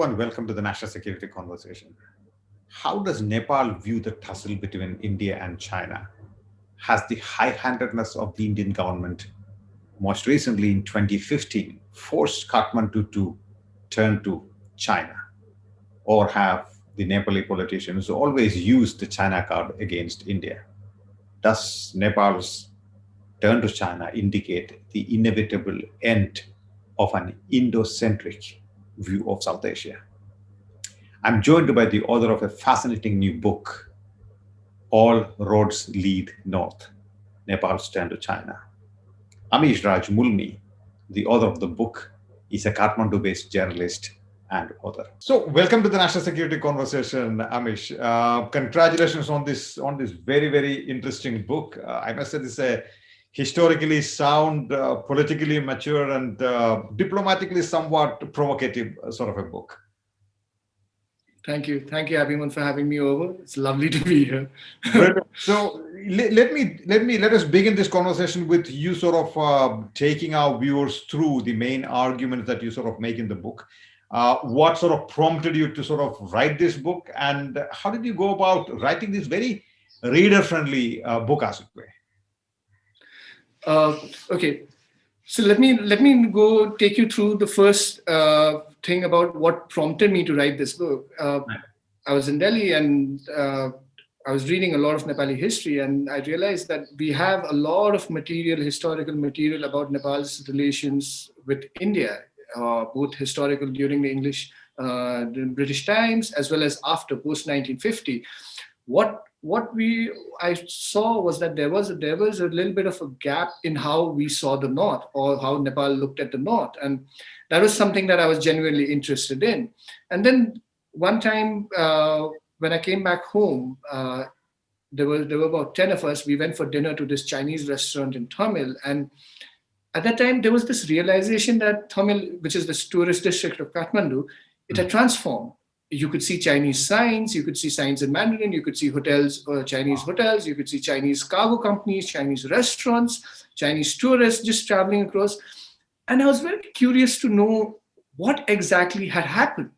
Hello and welcome to the National Security Conversation. How does Nepal view the tussle between India and China? Has the high-handedness of the Indian government, most recently in 2015, forced Kathmandu to turn to China? Or have the Nepali politicians always used the China card against India? Does Nepal's turn to China indicate the inevitable end of an Indo-centric view of South Asia? I'm joined by the author of a fascinating new book, All Roads Lead North, Nepal's Turn to China. Amish Mulmi, the author of the book, is a Kathmandu-based journalist and author. So, welcome to the National Security Conversation, Amish. Congratulations on this very, very interesting book. I must say this is a historically sound, politically mature, and diplomatically somewhat provocative sort of a book. Thank you, Happymon, for having me over. It's lovely to be here. So let us begin this conversation with you sort of taking our viewers through the main arguments that you sort of make in the book. What sort of prompted you to sort of write this book, and how did you go about writing this very reader-friendly book, as it were? Okay, so let me go take you through the first thing about what prompted me to write this book. I was in Delhi and I was reading a lot of Nepali history, and I realized that we have a lot of historical material about Nepal's relations with India, both historical during the the British times as well as after post 1950. What I saw was that there was a little bit of a gap in how we saw the North, or how Nepal looked at the North, and that was something that I was genuinely interested in. And then one time when I came back home, there were about 10 of us. We went for dinner to this Chinese restaurant in Tamil, and at that time there was this realization that Tamil, which is this tourist district of Kathmandu, it had transformed. You could see Chinese signs, you could see signs in Mandarin, you could see hotels, Chinese hotels, you could see Chinese cargo companies, Chinese restaurants, Chinese tourists just traveling across. And I was very curious to know what exactly had happened.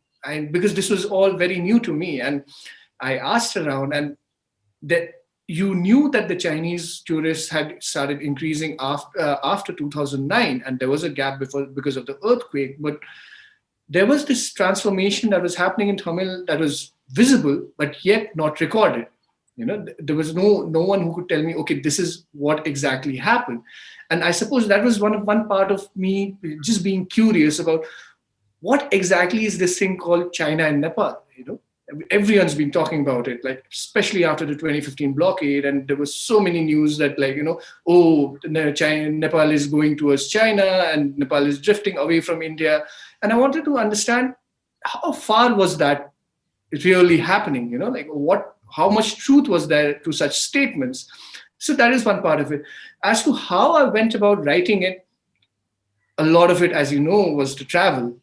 Because this was all very new to me. And I asked around, and that you knew that the Chinese tourists had started increasing after 2009, and there was a gap before because of the earthquake. But there was this transformation that was happening in Tamil that was visible, but yet not recorded. There was no one who could tell me, okay, this is what exactly happened. And I suppose that was one part of me just being curious about what exactly is this thing called China and Nepal. Everyone's been talking about it, like especially after the 2015 blockade, and there was so many news that Nepal is going towards China and Nepal is drifting away from India. And I wanted to understand how far was that really happening, how much truth was there to such statements. So that is one part of it. As to how I went about writing it, a lot of it, as you know, was to travel.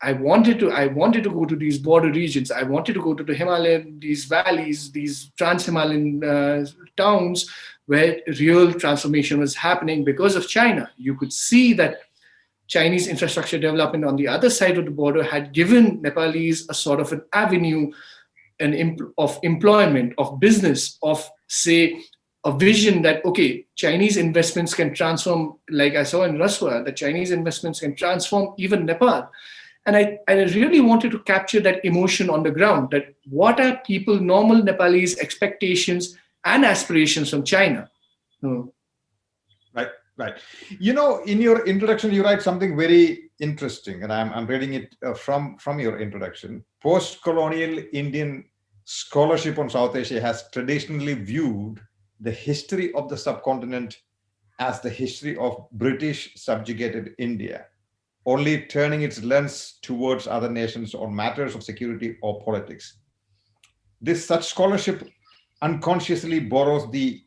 I wanted to go to these border regions. I wanted to go to the Himalayan, these valleys, these trans-Himalayan towns where real transformation was happening because of China. You could see that Chinese infrastructure development on the other side of the border had given Nepalese a sort of an avenue of employment, of business, of, say, a vision that, okay, Chinese investments can transform, like I saw in Raswa, that Chinese investments can transform even Nepal. And I really wanted to capture that emotion on the ground, that what are normal Nepalese expectations and aspirations from China? Right. In your introduction, you write something very interesting, and I'm reading it from your introduction. Post-colonial Indian scholarship on South Asia has traditionally viewed the history of the subcontinent as the history of British subjugated India, only turning its lens towards other nations on matters of security or politics. Such scholarship unconsciously borrows the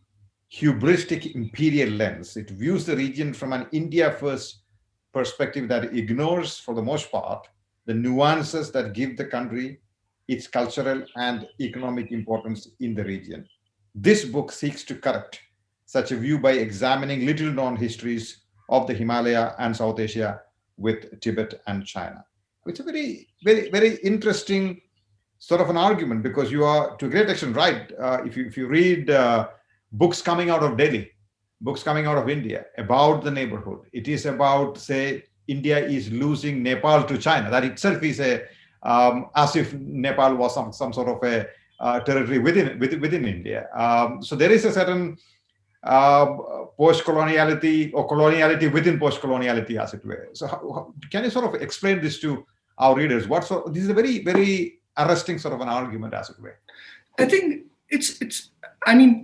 hubristic imperial lens. It views the region from an India-first perspective that ignores, for the most part, the nuances that give the country its cultural and economic importance in the region. This book seeks to correct such a view by examining little-known histories of the Himalaya and South Asia with Tibet and China. It's a very, very, very interesting sort of an argument, because you are to a great extent right. If you read books coming out of Delhi, books coming out of India about the neighborhood, it is about, say, India is losing Nepal to China. That itself is a as if Nepal was some sort of a territory within India. So there is a certain post-coloniality or coloniality within post-coloniality, as it were. So can you sort of explain this to our readers? This is a very, very arresting sort of an argument, as it were. I think it's. I mean,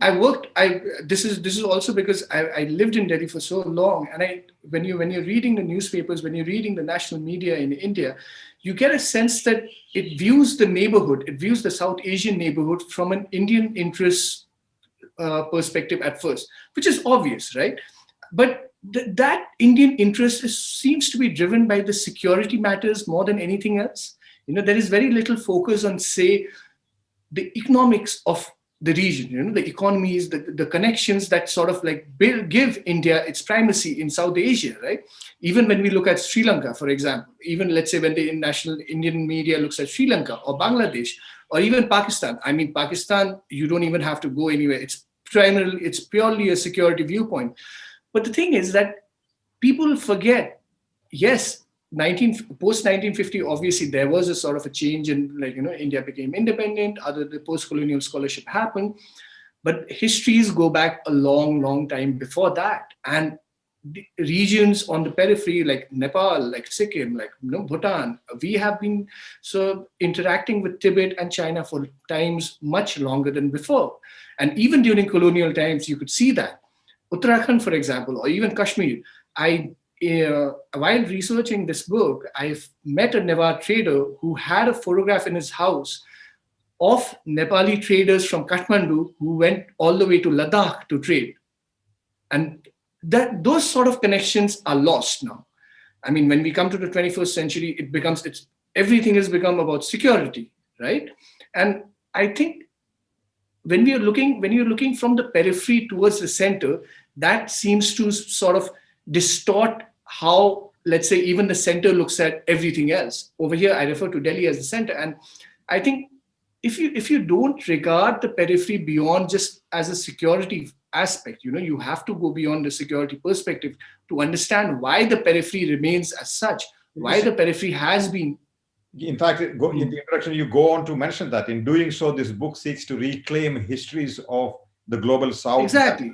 this is also because I lived in Delhi for so long, and when you're reading the newspapers, when you're reading the national media in India, you get a sense that it views the neighborhood, it views the South Asian neighborhood from an Indian interest perspective at first, which is obvious, right? But that Indian interest seems to be driven by the security matters more than anything else. There is very little focus on, say, the economics of the region, the economies, the connections that sort of like give India its primacy in South Asia, right? Even when we look at Sri Lanka, for example, even let's say when the national Indian media looks at Sri Lanka or Bangladesh or even Pakistan. I mean, Pakistan, you don't even have to go anywhere. It's purely a security viewpoint. But the thing is that people forget, yes, post 1950, obviously there was a sort of a change in, India became independent, the post-colonial scholarship happened, but histories go back a long, long time before that. And the regions on the periphery, like Nepal, like Sikkim, like Bhutan, we have been interacting with Tibet and China for times much longer than before. And even during colonial times, you could see that. Uttarakhand, for example, or even Kashmir, while researching this book, I've met a Newar trader who had a photograph in his house of Nepali traders from Kathmandu who went all the way to Ladakh to trade. And those sort of connections are lost now. I mean, when we come to the 21st century, everything has become about security, right? And I think when you're looking from the periphery towards the center, that seems to sort of distort how, let's say, even the center looks at everything else. Over here, I refer to Delhi as the center. And I think if you don't regard the periphery beyond just as a security aspect, you have to go beyond the security perspective to understand why the periphery remains as such, why the periphery has been. In fact, in the introduction, you go on to mention that in doing so, this book seeks to reclaim histories of the global South. Exactly.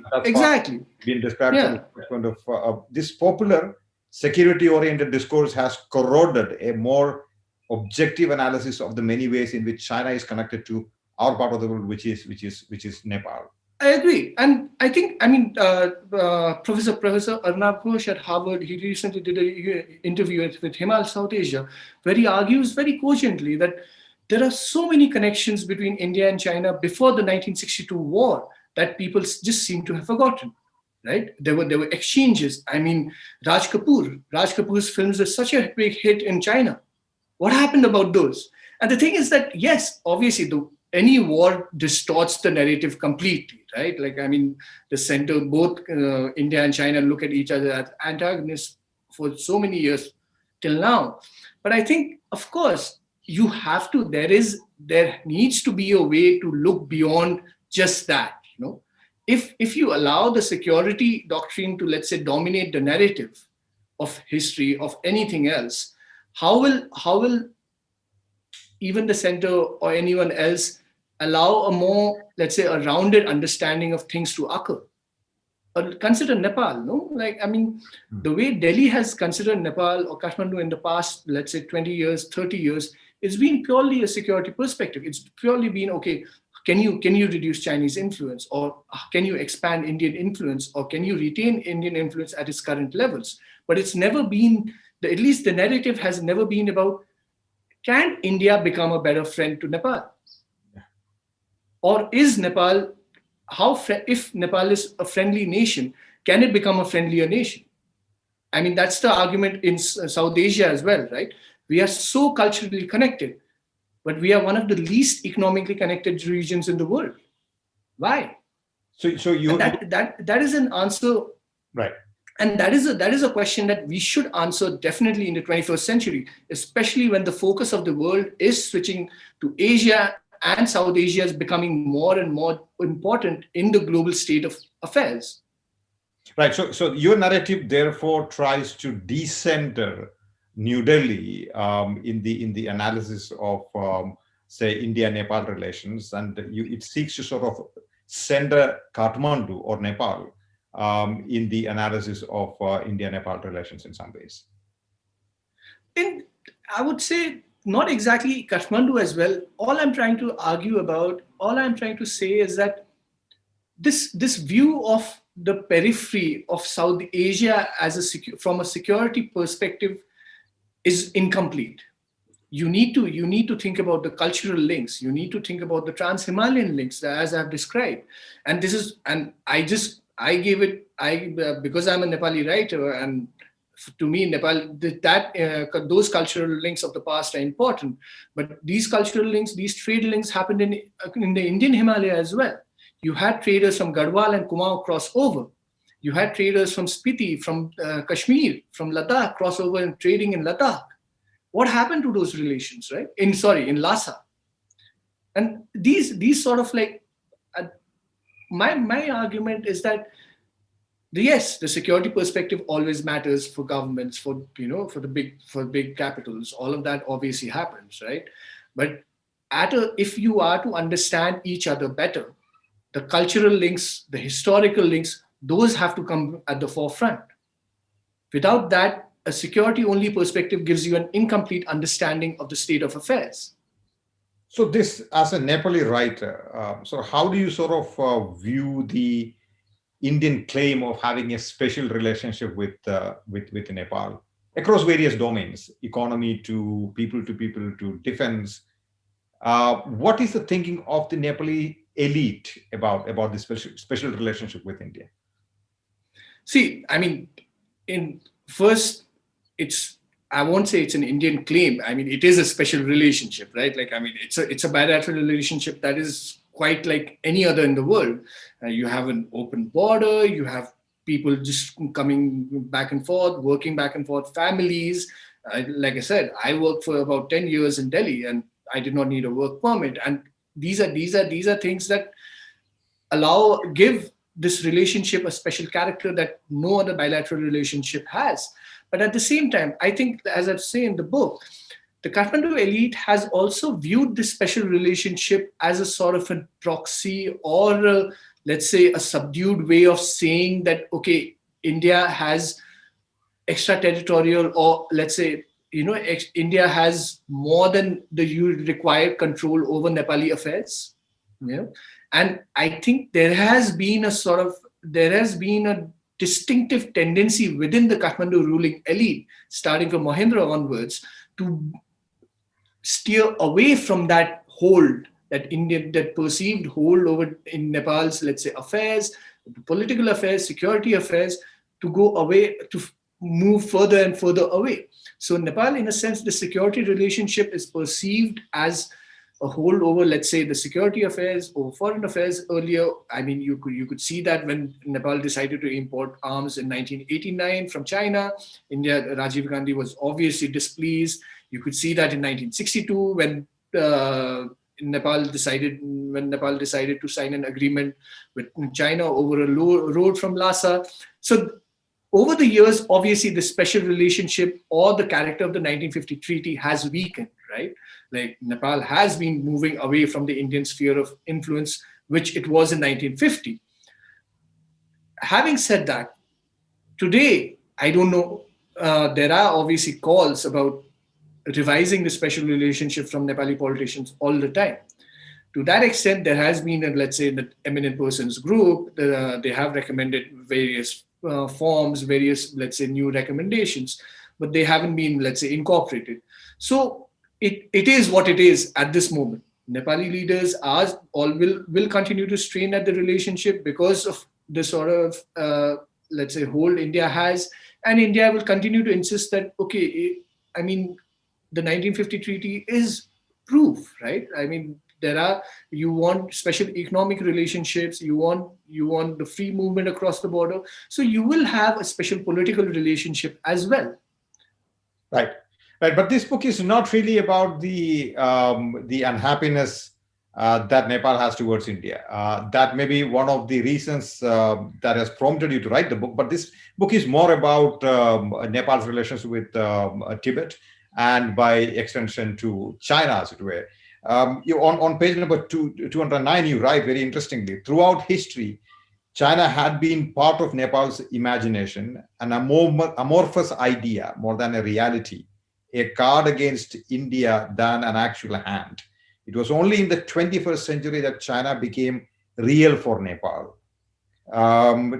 Been described from the point of this popular security-oriented discourse has corroded a more objective analysis of the many ways in which China is connected to our part of the world, which is Nepal. I agree. And I think, Professor Arnab Ghosh at Harvard, he recently did an interview with Himal South Asia, where he argues very cogently that there are so many connections between India and China before the 1962 war that people just seem to have forgotten, right? There were exchanges. I mean, Raj Kapoor's films are such a big hit in China. What happened about those? And the thing is that, yes, obviously, any war distorts the narrative completely, right? The center, both India and China look at each other as antagonists for so many years till now. But I think, of course, there needs to be a way to look beyond just that. If you allow the security doctrine to, let's say, dominate the narrative of history, of anything else, how will even the center or anyone else allow a more, let's say, a rounded understanding of things to occur? Or consider Nepal, no? The way Delhi has considered Nepal or Kathmandu in the past, let's say 20 years, 30 years, it's been purely a security perspective. It's purely been, okay, can you reduce Chinese influence, or can you expand Indian influence, or can you retain Indian influence at its current levels? But it's never been, at least the narrative has never been about, can India become a better friend to Nepal? Or is Nepal, if Nepal is a friendly nation, can it become a friendlier nation? I mean, that's the argument in South Asia as well, right? We are so culturally connected, but we are one of the least economically connected regions in the world. Why? So you that is an answer. Right. And that is a question that we should answer definitely in the 21st century, especially when the focus of the world is switching to Asia, and South Asia is becoming more and more important in the global state of affairs. Right. So your narrative therefore tries to decenter New Delhi in the analysis of say India-Nepal relations, and it seeks to sort of center Kathmandu or Nepal in the analysis of India-Nepal relations in some ways. I would say not exactly Kathmandu as well. All I'm trying to say is that this view of the periphery of South Asia from a security perspective is incomplete. You need to think about the cultural links. You need to think about the trans-Himalayan links, as I've described. And because I'm a Nepali writer, and to me, Nepal, those cultural links of the past are important. But these cultural links, these trade links happened in the Indian Himalaya as well. You had traders from Garhwal and Kumaon cross over. You had traders from Spiti, from Kashmir, from Ladakh cross over and trading in Ladakh. What happened to those relations, right? In Lhasa. And these sort of like, my argument is that yes, the security perspective always matters for governments, for big capitals. All of that obviously happens, right? But if you are to understand each other better, the cultural links, the historical links, those have to come at the forefront. Without that, a security-only perspective gives you an incomplete understanding of the state of affairs. So this, as a Nepali writer, so how do you sort of view the Indian claim of having a special relationship with Nepal across various domains, economy to people to defense? What is the thinking of the Nepali elite about this special relationship with India? See, I mean, I won't say it's an Indian claim. I mean, it is a special relationship, right? Like, I mean, it's a bilateral relationship that is quite like any other in the world. You have an open border, you have people just coming back and forth, working back and forth, families. Like I said, I worked for about 10 years in Delhi and I did not need a work permit. And these are things that give this relationship a special character that no other bilateral relationship has. But at the same time, I think, as I say in the book, the Kathmandu elite has also viewed this special relationship as a sort of a proxy or, let's say, a subdued way of saying that, okay, India has extraterritorial, or let's say, India has more than the required control over Nepali affairs. And I think there has been a distinctive tendency within the Kathmandu ruling elite, starting from Mahendra onwards, to steer away from that hold, that perceived hold over in Nepal's, let's say, affairs, political affairs, security affairs, to go away, to move further and further away. So Nepal, in a sense, the security relationship is perceived as a hold over, let's say, the security affairs or foreign affairs earlier. I mean, you could see that when Nepal decided to import arms in 1989 from China, Rajiv Gandhi was obviously displeased. You could see that in 1962 when Nepal decided to sign an agreement with China over a road from Lhasa. So over the years, obviously, the special relationship or the character of the 1950 treaty has weakened, right? Like, Nepal has been moving away from the Indian sphere of influence, which it was in 1950. Having said that, today, I don't know, there are obviously calls about revising the special relationship from Nepali politicians all the time. To that extent, there has been, let's say, the eminent persons group, they have recommended various forms, various, let's say, new recommendations, but they haven't been, let's say, incorporated. So it is what it is at this moment. Nepali leaders will continue to strain at the relationship because of the sort of, let's say, hold India has, and India will continue to insist that, okay, I mean, the 1950 treaty is proof, right? I mean, You want special economic relationships, you want the free movement across the border, so you will have a special political relationship as well. Right. Right, but this book is not really about the unhappiness that Nepal has towards India. That may be one of the reasons that has prompted you to write the book. But this book is more about Nepal's relations with Tibet, and by extension to China, as it were. On page number 209, you write very interestingly: throughout history, China had been part of Nepal's imagination, an amorphous idea more than a reality, a card against India than an actual hand. It was only in the 21st century that China became real for Nepal.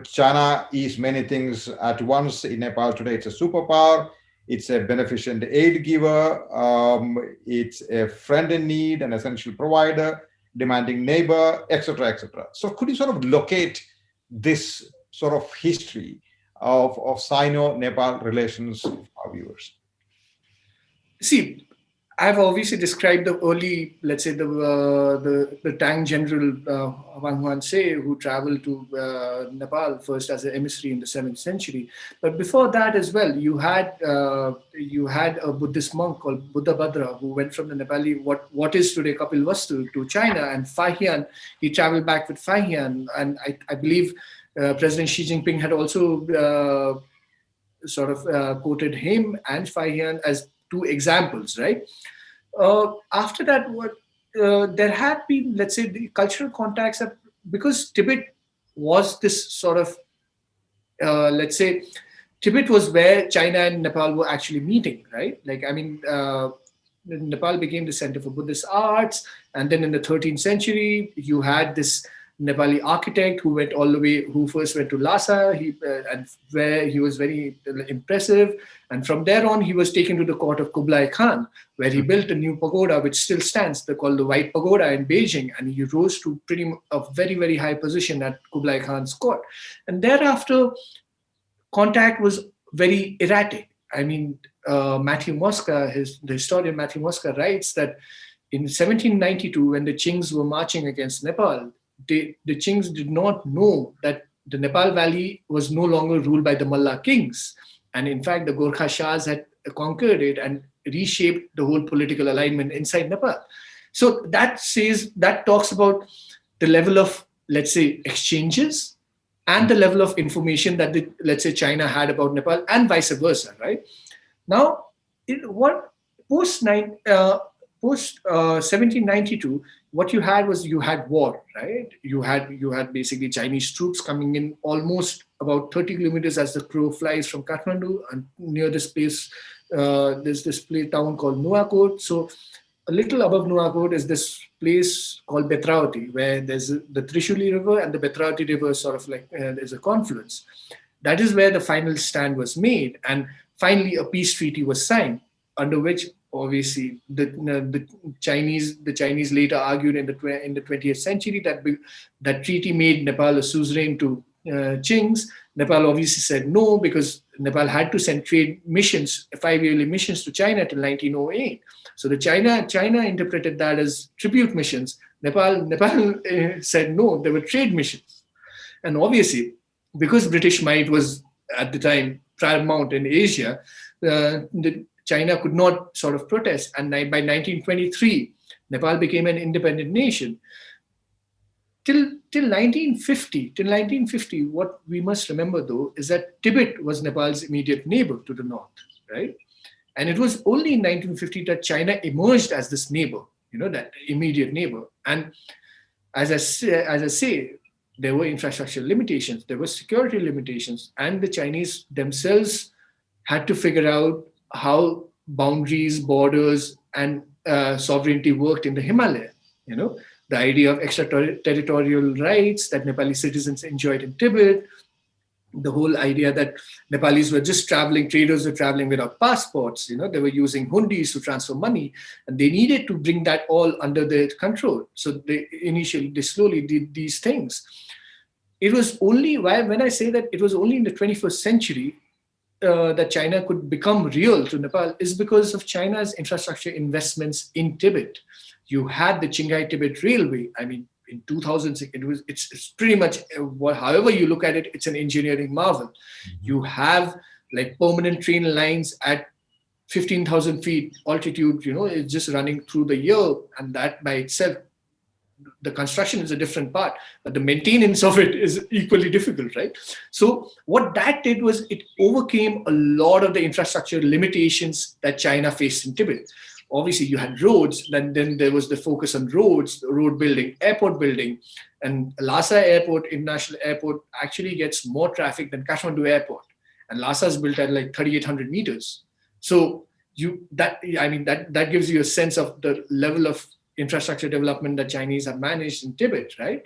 China is many things at once in Nepal today. It's a superpower, it's a beneficent aid giver, it's a friend in need, an essential provider, demanding neighbor, etc., etc. So could you sort of locate this sort of history of Sino-Nepal relations for our viewers? See, I've obviously described the early, let's say, the Tang general Wang Huanse, who traveled to Nepal first as an emissary in the 7th century. But before that as well, you had a Buddhist monk called Buddhabhadra, who went from the Nepali, what is today Kapilvastu, to China, and Fahian. He traveled back with Fahian, and I believe President Xi Jinping had also quoted him and Fahian as two examples, right? After that, there had been, let's say, the cultural contacts that, because Tibet was this sort of, let's say, Tibet was where China and Nepal were actually meeting, right? Like, I mean, Nepal became the center for Buddhist arts, and then in the 13th century, you had this Nepali architect who first went to Lhasa, and where he was very impressive. And from there on, he was taken to the court of Kublai Khan, where he built a new pagoda, which still stands. They're called the White Pagoda in Beijing. And he rose to a very, very high position at Kublai Khan's court. And thereafter, contact was very erratic. I mean, Matthew Mosca, the historian Matthew Mosca, writes that in 1792, when the Qings were marching against Nepal, the Qings did not know that the Nepal Valley was no longer ruled by the Malla kings. And in fact, the Gorkha Shahs had conquered it and reshaped the whole political alignment inside Nepal. So that talks about the level of, let's say, exchanges and the level of information that let's say, China had about Nepal, and vice versa, right? Now, post 1792, what you had war, right? You had basically Chinese troops coming in almost about 30 kilometers as the crow flies from Kathmandu, and near this place, there's this town called Nuwakot. So a little above Nuwakot is this place called Betravati, where there's the Trishuli River and the Betravati River sort of like there's a confluence. That is where the final stand was made, and finally a peace treaty was signed, under which obviously the Chinese later argued in the 20th century that treaty made Nepal a suzerain to Qings. Nepal obviously said no, because Nepal had to send trade missions, 5-yearly missions to China till 1908. So the China interpreted that as tribute missions. Nepal said no, they were trade missions. And obviously, because British might was at the time paramount in Asia, China could not sort of protest. And by 1923, Nepal became an independent nation. Till 1950, what we must remember, though, is that Tibet was Nepal's immediate neighbor to the north, right? And it was only in 1950 that China emerged as this neighbor, that immediate neighbor. And as I say, there were infrastructure limitations, there were security limitations, and the Chinese themselves had to figure out how boundaries, borders, and sovereignty worked in the Himalaya. The idea of extraterritorial rights that Nepali citizens enjoyed in Tibet, the whole idea that Nepalis were just traders were traveling without passports. They were using hundis to transfer money, and they needed to bring that all under their control. So they slowly did these things. It was only when I say that it was only in the 21st century that China could become real to Nepal is because of China's infrastructure investments in Tibet. You had the Qinghai Tibet Railway. I mean, in 2006, it's pretty much, however you look at it, it's an engineering marvel. You have like permanent train lines at 15,000 feet altitude, it's just running through the year, and that by itself, the construction is a different part, but the maintenance of it is equally difficult, right? So what that did was it overcame a lot of the infrastructure limitations that China faced in Tibet. Obviously, you had roads, then there was the focus on roads, road building, airport building, and Lhasa Airport, International Airport, actually gets more traffic than Kathmandu Airport, and Lhasa is built at like 3,800 meters. So that gives you a sense of the level of infrastructure development that Chinese have managed in Tibet, right?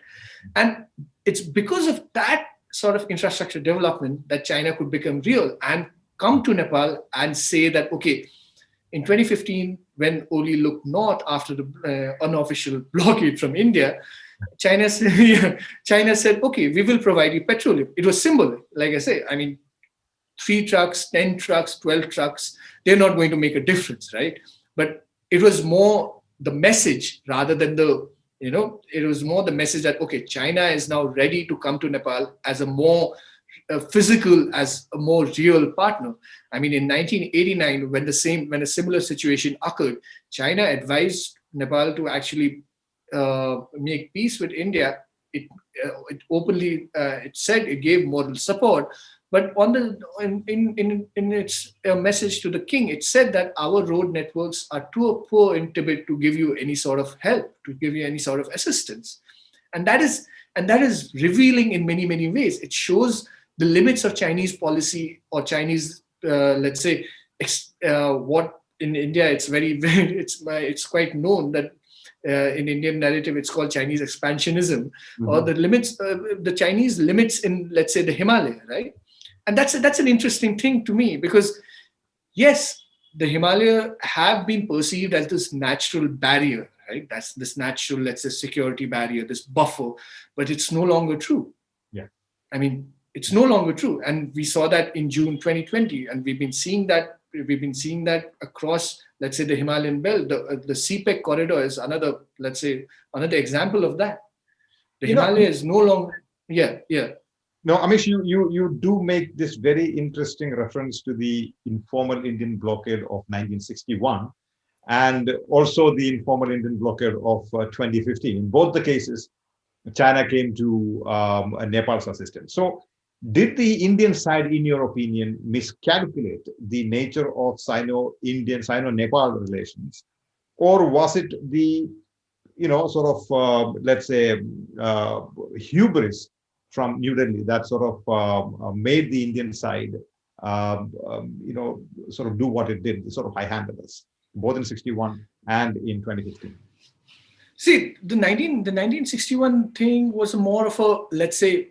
And it's because of that sort of infrastructure development that China could become real and come to Nepal and say that, okay, in 2015, when Oli looked north after the unofficial blockade from India, China said, okay, we will provide you petroleum. It was symbolic, like I say. I mean, 3 trucks, 10 trucks, 12 trucks, they're not going to make a difference, right? But it was more the message rather than it was more the message that, okay, China is now ready to come to Nepal as a more physical, as a more real partner. I mean, in 1989, when a similar situation occurred, China advised Nepal to actually make peace with India. It openly, it said it gave moral support, but in its message to the king, it said that our road networks are too poor in Tibet to give you any sort of help, to give you any sort of assistance, and that is revealing in many, many ways. It shows the limits of Chinese policy or Chinese, let's say, what in India it's it's quite known that in Indian narrative it's called Chinese expansionism, or the limits, the Chinese limits in, let's say, the Himalaya, right? And that's an interesting thing to me, because yes, the Himalaya have been perceived as this natural barrier, right? That's this natural, let's say, security barrier, this buffer, but it's no longer true. Yeah. I mean, it's no longer true. And we saw that in June 2020, and we've been seeing that across, let's say, the Himalayan belt. The CPEC corridor is another example of that. The Himalaya is no longer, yeah. No, Amish, you do make this very interesting reference to the Informal Indian blockade of 1961 and also the Informal Indian blockade of 2015. In both the cases, China came to Nepal's assistance. So did the Indian side, in your opinion, miscalculate the nature of Sino-Indian, Sino-Nepal relations? Or was it the, let's say, hubris from New Delhi that sort of made the Indian side, sort of do what it did, sort of high-handedness, both in 61 and in 2015? See, the 1961 thing was more of a, let's say,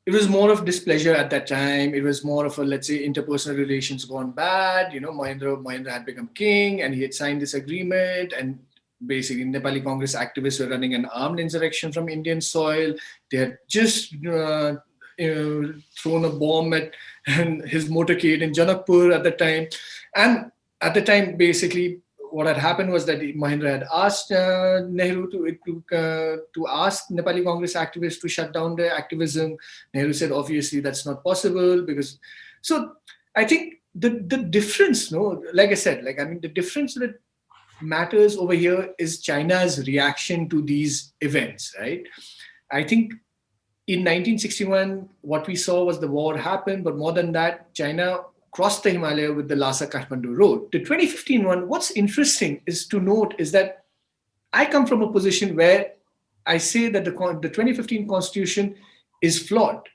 it was more of displeasure at that time. It was more of a, let's say, interpersonal relations gone bad. Mahendra had become king and he had signed this agreement, and basically Nepali Congress activists were running an armed insurrection from Indian soil. They had just thrown a bomb at his motorcade in Janakpur at the time. And at the time, basically, what had happened was that Mahendra had asked Nehru to ask Nepali Congress activists to shut down their activism. Nehru said, obviously, that's not possible because. So I think the difference, like I said, the difference that matters over here is China's reaction to these events, right? I think in 1961, what we saw was the war happened, but more than that, China crossed the Himalaya with the Lhasa-Kathmandu road. The 2015 one, what's interesting is to note is that I come from a position where I say that the 2015 constitution is flawed.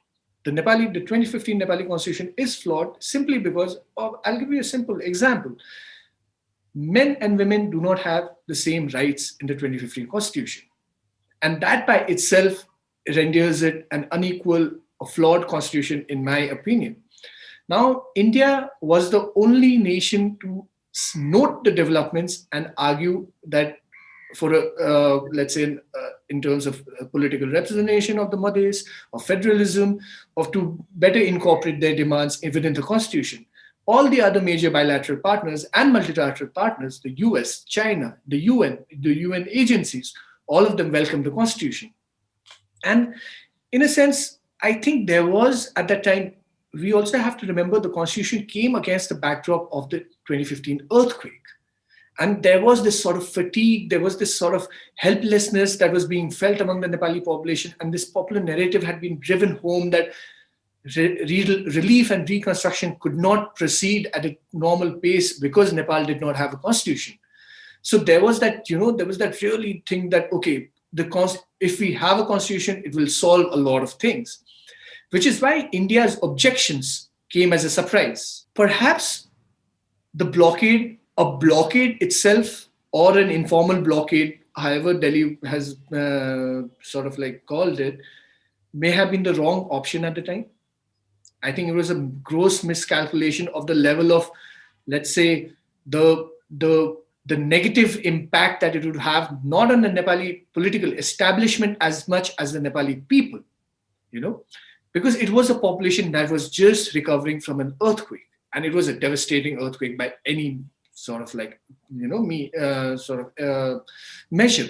The 2015 Nepali constitution is flawed simply because of, I'll give you a simple example. Men and women do not have the same rights in the 2015 constitution. And that by itself renders it an unequal, a flawed constitution, in my opinion. Now, India was the only nation to note the developments and argue that for let's say, in terms of political representation of the Madhis, of federalism, of to better incorporate their demands within the constitution. All the other major bilateral partners and multilateral partners, the US, China, the UN agencies, all of them welcomed the constitution. And in a sense, I think there was, at that time, we also have to remember the constitution came against the backdrop of the 2015 earthquake. And there was this sort of fatigue, there was this sort of helplessness that was being felt among the Nepali population. And this popular narrative had been driven home that relief and reconstruction could not proceed at a normal pace because Nepal did not have a constitution. So there was that, there was that really thing that, okay, if we have a constitution, it will solve a lot of things, which is why India's objections came as a surprise. Perhaps a blockade itself, or an informal blockade, however Delhi has sort of like called it, may have been the wrong option at the time. I think it was a gross miscalculation of the level of, let's say, the negative impact that it would have, not on the Nepali political establishment as much as the Nepali people, because it was a population that was just recovering from an earthquake, and it was a devastating earthquake by any sort of like, measure.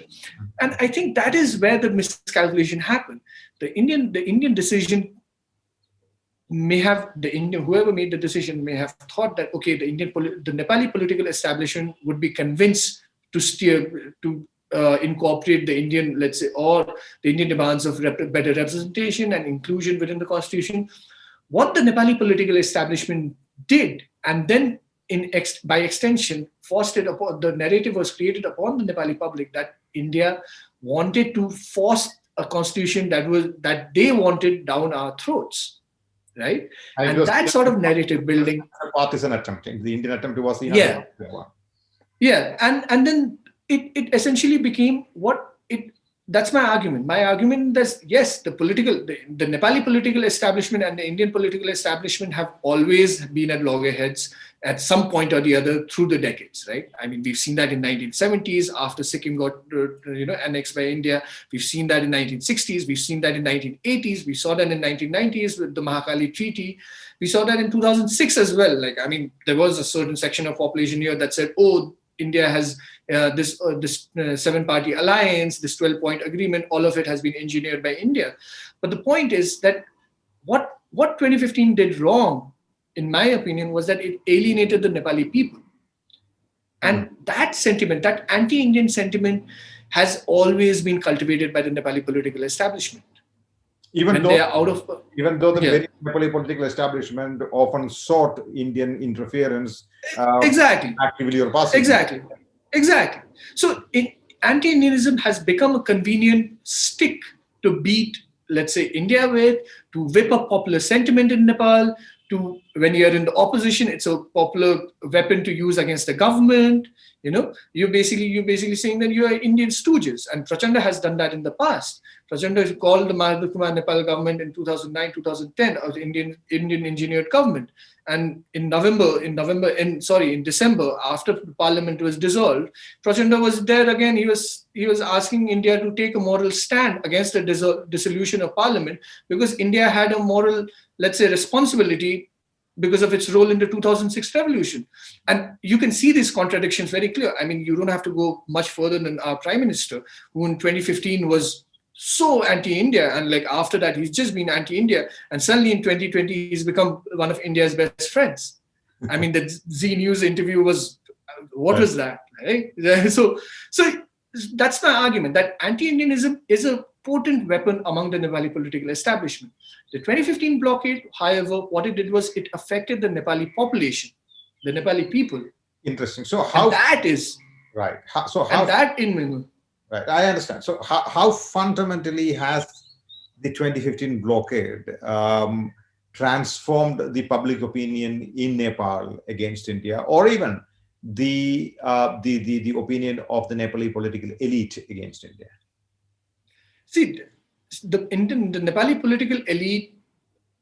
And I think that is where the miscalculation happened. The Indian decision whoever made the decision may have thought that, okay, the Nepali political establishment would be convinced to incorporate the Indian, let's say, or the Indian demands of better representation and inclusion within the constitution. What the Nepali political establishment did, and then by extension, the narrative was created upon the Nepali public that India wanted to force a constitution that they wanted down our throats. Right, and that sort of narrative building, a partisan attempt. The Indian attempt was the and then it essentially became what it. That's my argument. My argument is yes, the Nepali political establishment and the Indian political establishment have always been at loggerheads at some point or the other through the decades, right? I mean, we've seen that in 1970s after Sikkim got annexed by India. We've seen that in 1960s. We've seen that in 1980s. We saw that in 1990s with the Mahakali Treaty. We saw that in 2006 as well. Like, I mean, there was a certain section of population here that said, "Oh, India has this 7-party alliance, this 12-point agreement, all of it has been engineered by India." But the point is that what 2015 did wrong, in my opinion, was that it alienated the Nepali people. And that sentiment, that anti-Indian sentiment, has always been cultivated by the Nepali political establishment. Even though the very Nepali political establishment often sought Indian interference actively or passively. Exactly. So anti-Indianism has become a convenient stick to beat, let's say, India with, to whip up popular sentiment in Nepal, to when you're in the opposition, it's a popular weapon to use against the government. You're basically saying that you are Indian stooges, and Prachanda has done that in the past. Prachanda called the Mahathir Kumar Nepal government in 2009, 2010 of the Indian engineered government. And in December, after the parliament was dissolved, Prachanda was there again. He was asking India to take a moral stand against the dissolution of parliament, because India had a moral, let's say, responsibility because of its role in the 2006 revolution. And you can see these contradictions very clear. I mean, you don't have to go much further than our prime minister, who in 2015 was so anti-India, and like after that he's just been anti-India, and suddenly in 2020 he's become one of India's best friends. I mean, the Z News interview was, what was that, right? So that's my argument, that anti-Indianism is a potent weapon among the Nepali political establishment. The 2015 blockade, however, what it did was it affected the Nepali population, the Nepali people. Interesting. So how that is right? Right, I understand. So how fundamentally has the 2015 blockade transformed the public opinion in Nepal against India, or even the opinion of the Nepali political elite against India? See, the Nepali political elite,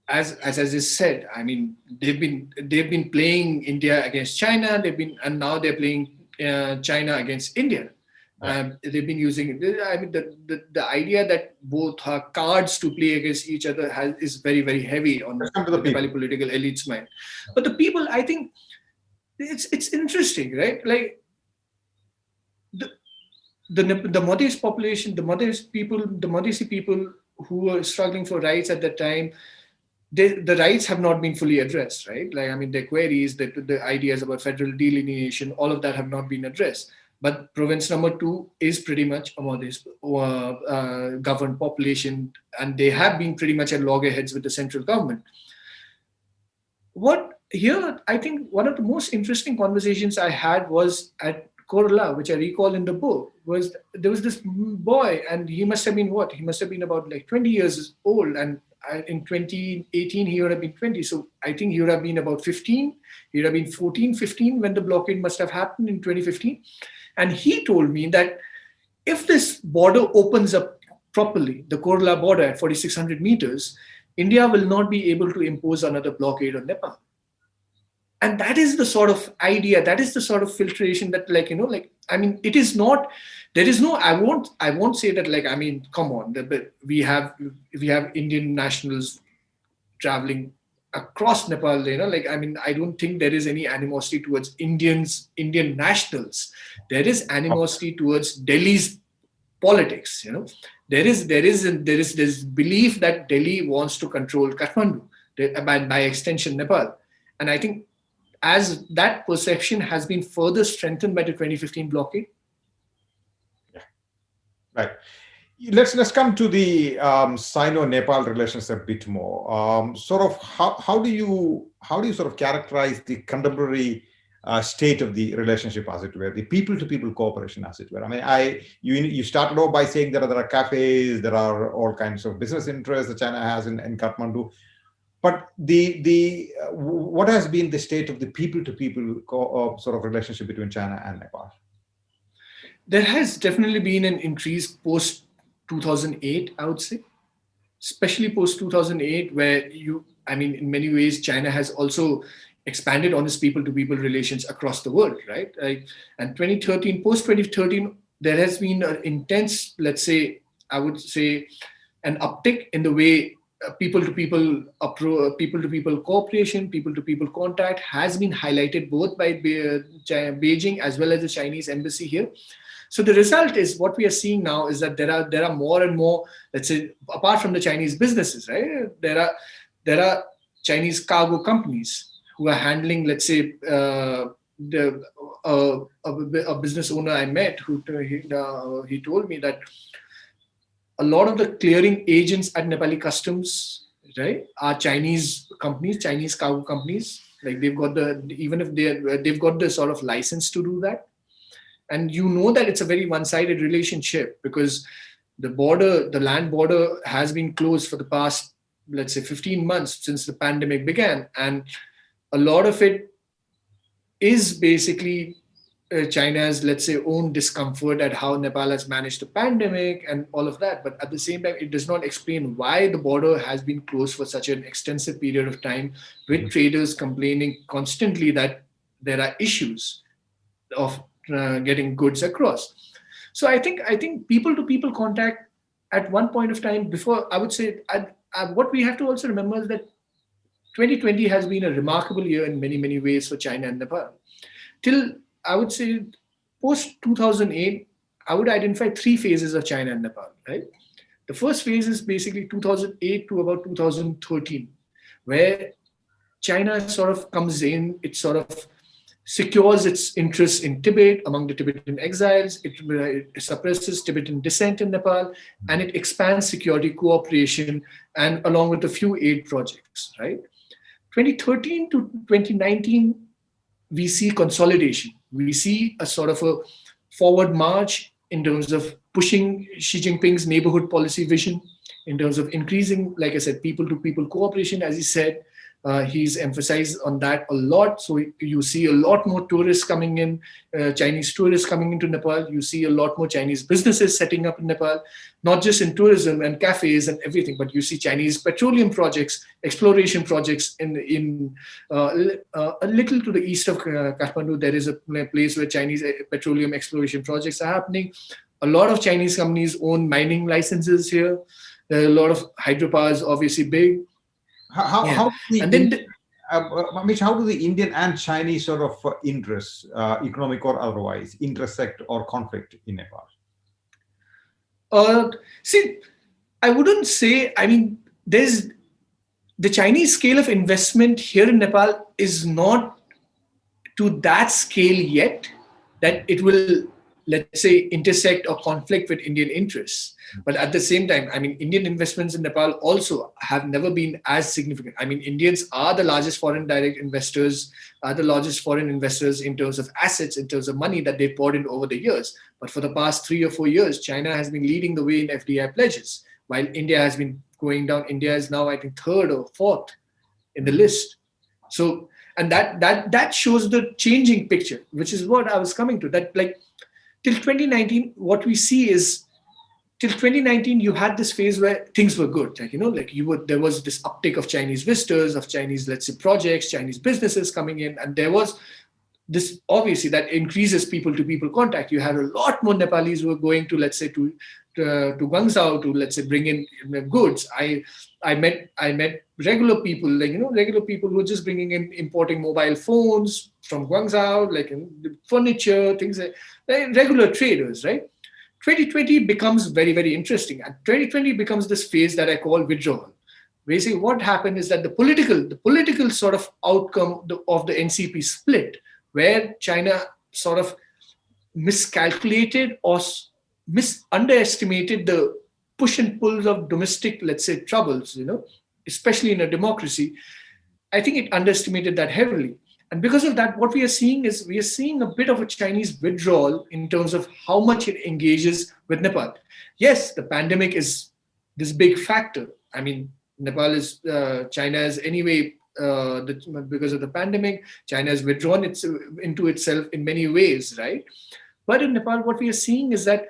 as is said, I mean, they've been playing India against China. And now they're playing China against India. They've been using, I mean, the idea that both are cards to play against each other is very, very heavy on the Nepali political elite's mind. But the people, I think, it's interesting, right? Like the Madhesi population, the Madhesi people who were struggling for rights at that time, the rights have not been fully addressed, right? Like, I mean, the queries, the ideas about federal delineation, all of that have not been addressed. But province number 2 is pretty much a Madhesi governed population, and they have been pretty much at loggerheads with the central government. I think one of the most interesting conversations I had was at Korla, which I recall in the book, was there was this boy, and he must have been what? He must have been about like 20 years old, and in 2018 he would have been 20. So I think he would have been about 15. He would have been 14, 15 when the blockade must have happened in 2015. And he told me that if this border opens up properly, the Korla border at 4,600 meters, India will not be able to impose another blockade on Nepal. And that is the sort of idea, that is the sort of filtration that, like, you know, like, I mean, it is not, there is no, I won't say that, like, I mean, come on, we have Indian nationals traveling across Nepal, you know, like, I mean, I don't think there is any animosity towards Indian nationals. There is animosity towards Delhi's politics, you know. There is this belief that Delhi wants to control Kathmandu, by extension Nepal. And I think as that perception has been further strengthened by the 2015 blockade. Yeah, right. Let's come to the Sino-Nepal relations a bit more. Sort of how do you sort of characterize the contemporary state of the relationship, as it were, the people-to-people cooperation, as it were? I mean, you started off by saying that there are cafes, there are all kinds of business interests that China has in Kathmandu. But what has been the state of the people-to-people sort of relationship between China and Nepal? There has definitely been an increase post 2008, I would say, especially post 2008, where I mean, in many ways, China has also expanded on its people-to-people relations across the world, right? And 2013, post 2013, there has been an intense, let's say, I would say, an uptick in the way people-to-people cooperation, people-to-people contact has been highlighted both by Beijing as well as the Chinese embassy here. So the result is what we are seeing now is that there are more and more, let's say, apart from the Chinese businesses, right? There are Chinese cargo companies who are handling, let's say, a business owner I met who he told me that a lot of the clearing agents at Nepali customs, right, are Chinese companies, Chinese cargo companies. Like they've got they've got the sort of license to do that. And you know that it's a very one-sided relationship because the land border has been closed for the past, let's say, 15 months since the pandemic began. And a lot of it is basically China's, let's say, own discomfort at how Nepal has managed the pandemic and all of that. But at the same time, it does not explain why the border has been closed for such an extensive period of time, with traders complaining constantly that there are issues of getting goods across. So I think people-to-people contact at one point of time before, I would say, what we have to also remember is that 2020 has been a remarkable year in many, many ways for China and Nepal. Till, I would say, post 2008, I would identify 3 phases of China and Nepal, right? The first phase is basically 2008 to about 2013, where China sort of comes in, it sort of secures its interests in Tibet among the Tibetan exiles, it suppresses Tibetan dissent in Nepal, and it expands security cooperation and along with a few aid projects, right? 2013 to 2019, we see consolidation. We see a sort of a forward march in terms of pushing Xi Jinping's neighborhood policy vision, in terms of increasing, like I said, people-to-people cooperation, as he said, He's emphasized on that a lot. So you see a lot more tourists coming in, Chinese tourists coming into Nepal. You see a lot more Chinese businesses setting up in Nepal, not just in tourism and cafes and everything, but you see Chinese petroleum projects, exploration projects in a little to the east of Kathmandu. There is a place where Chinese petroleum exploration projects are happening. A lot of Chinese companies own mining licenses here. There are a lot of hydropowers, obviously big. How Amish, how do the Indian and Chinese sort of interests, economic or otherwise, intersect or conflict in Nepal? See, I wouldn't say, I mean, there's the Chinese scale of investment here in Nepal is not to that scale yet that it will, let's say, intersect or conflict with Indian interests. But at the same time, I mean, Indian investments in Nepal also have never been as significant. I mean, Indians are the largest foreign direct investors, are the largest foreign investors in terms of assets, in terms of money that they poured in over the years. But for the past 3 or 4 years, China has been leading the way in FDI pledges, while India has been going down. India is now, I think, 3rd or 4th in the list. So, and that shows the changing picture, which is what I was coming to. That, like, till 2019, what we see is, till 2019, you had this phase where things were good. Like, there was this uptick of Chinese visitors, of Chinese, let's say, projects, Chinese businesses coming in. And there was this, obviously, that increases people-to-people contact. You had a lot more Nepalis who were going to, let's say, to Guangzhou to, let's say, bring in goods. I met regular people, regular people who were just bringing in, importing mobile phones from Guangzhou, like furniture, things like regular traders, right? 2020 becomes very, very interesting. And 2020 becomes this phase that I call withdrawal. Basically, what happened is that the political sort of outcome of the NCP split, where China sort of miscalculated or underestimated the push and pulls of domestic, let's say, troubles, especially in a democracy. I think it underestimated that heavily. And because of that, what we are seeing is a bit of a Chinese withdrawal in terms of how much it engages with Nepal. Yes, the pandemic is this big factor. I mean, China is anyway, because of the pandemic, China has withdrawn into itself in many ways, right? But in Nepal, what we are seeing is that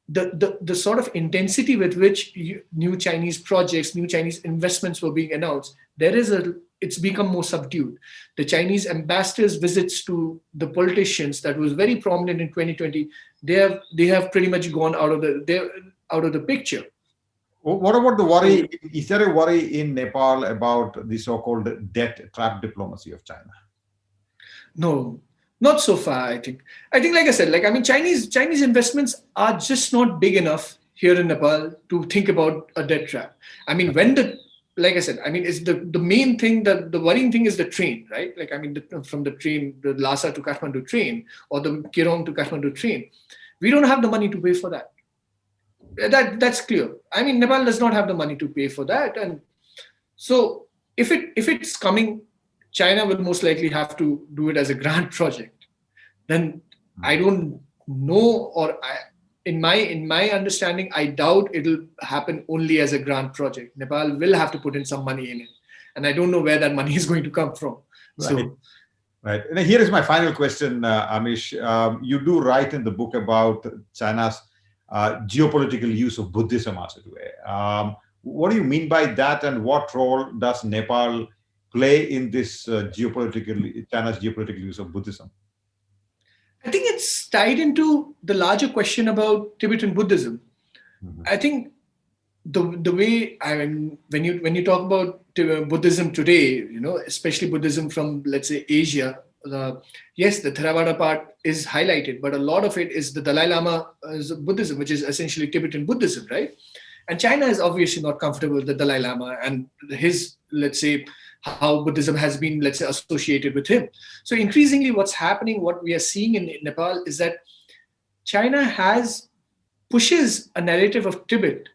the sort of intensity with which new Chinese projects, new Chinese investments were being announced, it's become more subdued. The Chinese ambassadors' visits to the politicians that was very prominent in 2020, they have pretty much gone out of the picture. What about the worry? Is there a worry in Nepal about the so-called debt trap diplomacy of China? No, not so far. I think, like I said, Chinese investments are just not big enough here in Nepal to think about a debt trap. I mean, like I said, it's the main thing, the worrying thing is the train, right? From the train, the Lhasa to Kathmandu train, or the Kirong to Kathmandu train, we don't have the money to pay for that. That's clear. Nepal does not have the money to pay for that, and so if it's coming, China will most likely have to do it as a grant project. Then I don't know, or in my understanding, I doubt it'll happen only as a grant project. Nepal will have to put in some money in it, and I don't know where that money is going to come from. Right. And here is my final question, Amish. You do write in the book about China's geopolitical use of Buddhism, as it were. What do you mean by that, and what role does Nepal play in this China's geopolitical use of Buddhism? I think it's tied into the larger question about Tibetan Buddhism. Mm-hmm. I think the way, when you talk about Buddhism today, especially Buddhism from, let's say, Asia, yes, the Theravada part is highlighted, but a lot of it is the Dalai Lama's Buddhism, which is essentially Tibetan Buddhism, right? And China is obviously not comfortable with the Dalai Lama and his, let's say, how Buddhism has been, let's say, associated with him. So increasingly what's happening, what we are seeing in Nepal is that China pushes a narrative of Tibet,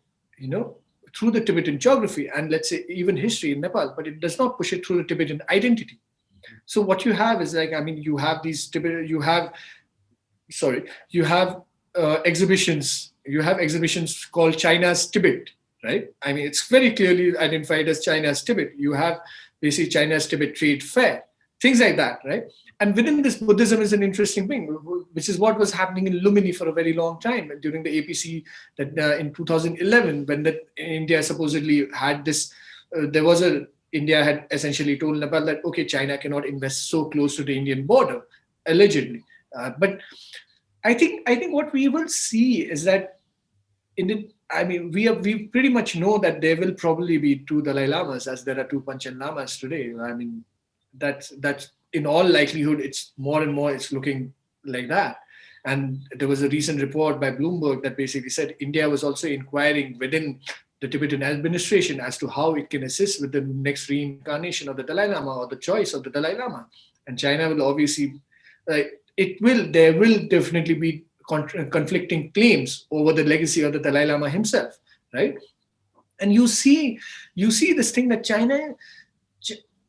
through the Tibetan geography and, let's say, even history in Nepal, but it does not push it through the Tibetan identity. So what you have is you have exhibitions. You have exhibitions called China's Tibet, right? It's very clearly identified as China's Tibet. You have basically China's Tibet Trade Fair, things like that, right? And within this, Buddhism is an interesting thing, which is what was happening in Lumini for a very long time during the APC that in 2011, when India supposedly had this, India had essentially told Nepal that, okay, China cannot invest so close to the Indian border, allegedly. But I think what we will see is that we pretty much know that there will probably be 2 Dalai Lamas, as there are 2 Panchen Lamas today. I mean, that's in all likelihood, it's more and more, it's looking like that. And there was a recent report by Bloomberg that basically said India was also inquiring within the Tibetan administration as to how it can assist with the next reincarnation of the Dalai Lama or the choice of the Dalai Lama. And China will obviously, there will definitely be conflicting claims over the legacy of the Dalai Lama himself, right? And you see this thing that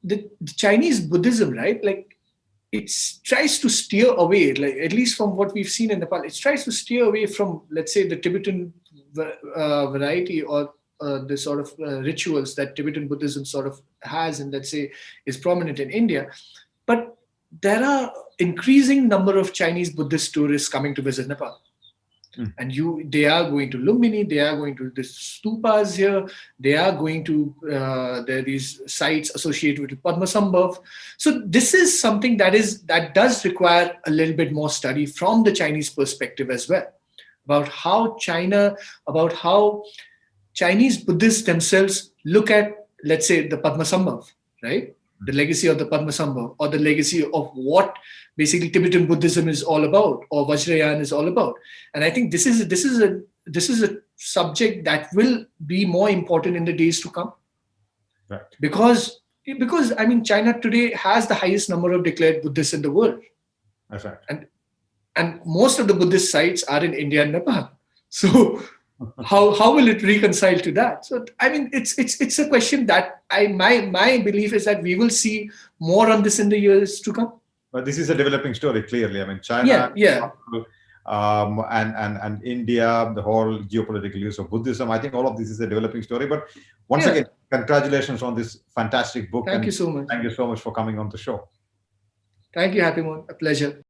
the Chinese Buddhism, right? Like, it tries to steer away, like at least from what we've seen in Nepal, it tries to steer away from, let's say, the Tibetan variety or the sort of rituals that Tibetan Buddhism sort of has and, let's say, is prominent in India. But there are increasing number of Chinese Buddhist tourists coming to visit Nepal. And they are going to Lumbini, they are going to the stupas here, they are going to there are these sites associated with Padmasambhav. So this is something that does require a little bit more study from the Chinese perspective as well, about how Chinese Buddhists themselves look at, let's say, the Padmasambhav, right? The legacy of the Padmasambhav, or the legacy of what basically Tibetan Buddhism is all about, or Vajrayana is all about. And I think this is a subject that will be more important in the days to come. Right. Because I mean, China today has the highest number of declared Buddhists in the world. That's right. And most of the Buddhist sites are in India and Nepal. So how will it reconcile to that? So I mean, it's a question that my belief is that we will see more on this in the years to come. But this is a developing story, clearly. I mean, China, and India, the whole geopolitical use of Buddhism. I think all of this is a developing story. But once again, congratulations on this fantastic book. Thank you so much. Thank you so much for coming on the show. Thank you, Happymon. A pleasure.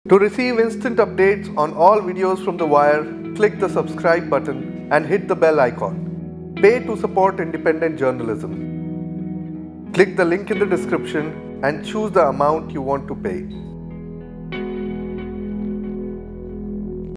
To receive instant updates on all videos from The Wire, click the subscribe button and hit the bell icon. Pay to support independent journalism. Click the link in the description and choose the amount you want to pay.